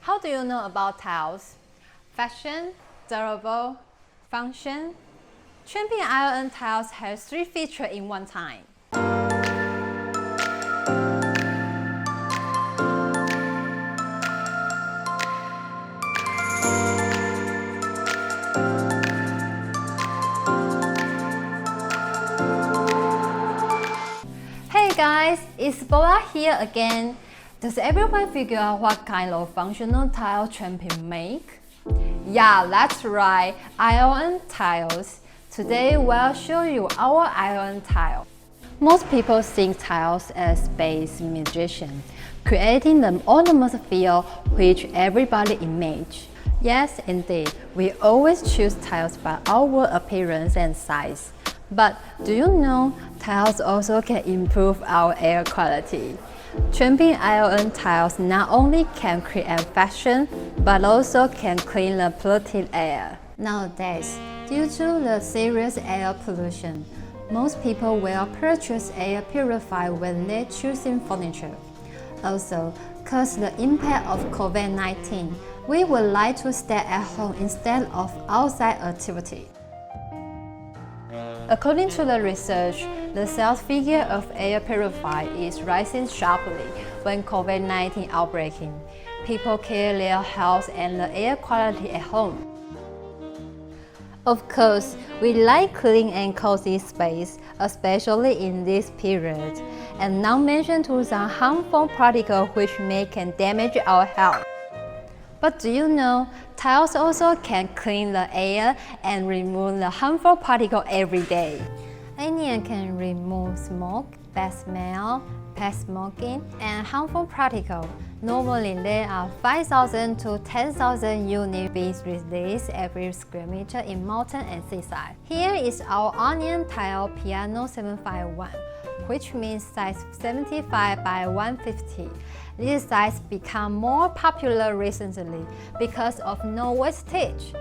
How do you know about tiles? Fashion, durable, function. Champion Ion Tiles has 3 features in one time. Hey guys, it's Bola here again. Does everyone figure out what kind of functional tile Champion make? Yeah, that's right, Ion Tiles. Today we'll show you our Ion Tile. Most people think tiles as space magician, creating the atmosphere which everybody imagines. Yes, indeed, we always choose tiles by our appearance and size. But do you know tiles also can improve our air quality? Champion Ion Tiles not only can create fashion, but also can clean the polluted air. Nowadays, due to the serious air pollution, most people will purchase air purifier when they're choosing furniture. Also, because the impact of COVID-19, we would like to stay at home instead of outside activity. According to the research, the sales figure of air purifier is rising sharply when COVID-19 outbreaking. People care their health and the air quality at home. Of course, we like clean and cozy space, especially in this period, and not mention to some harmful particles which can damage our health. But do you know, tiles also can clean the air and remove the harmful particles every day. Anion can remove smoke, bad smell, past smoking, and harmful particles. Normally, there are 5,000 to 10,000 units being released every square meter in mountain and seaside. Here is our Anion Tile Pieno 751, which means size 75 by 150. This size became more popular recently because of no wastage.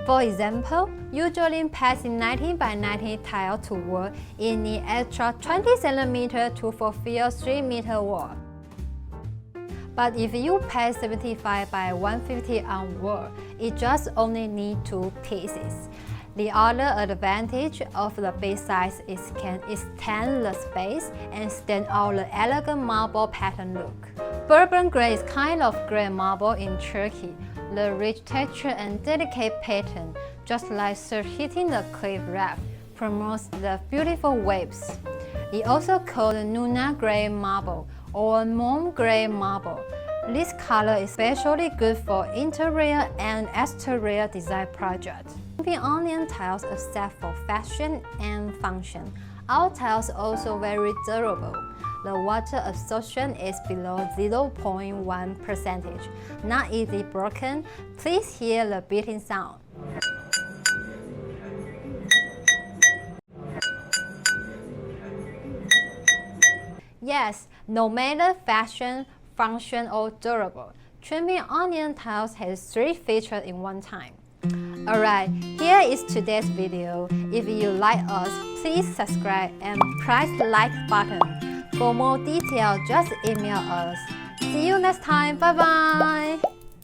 For example, usually passing 90 by 90 tile to work, it needs extra 20 cm to fulfill 3 meter wall. But if you pass 75 by 150 on wall, it just only needs 2 pieces. The other advantage of the big size is can extend the space and stand out the elegant marble pattern look. Bourbon gray is kind of gray marble in Turkey. The rich texture and delicate pattern, just like surf hitting the cliff raft, promotes the beautiful waves. It also called Nuna gray marble or mom gray marble. This color is especially good for interior and exterior design projects. Anion tiles except for fashion and function. Our tiles also very durable. The water absorption is below 0.1%. Not easily broken. Please hear the beating sound. Yes, no matter fashion, function, or durable, Champion Anion Tiles has 3 features in one time. Alright, here is today's video. If you like us, please subscribe and press the like button. For more details, just email us. See you next time. Bye bye.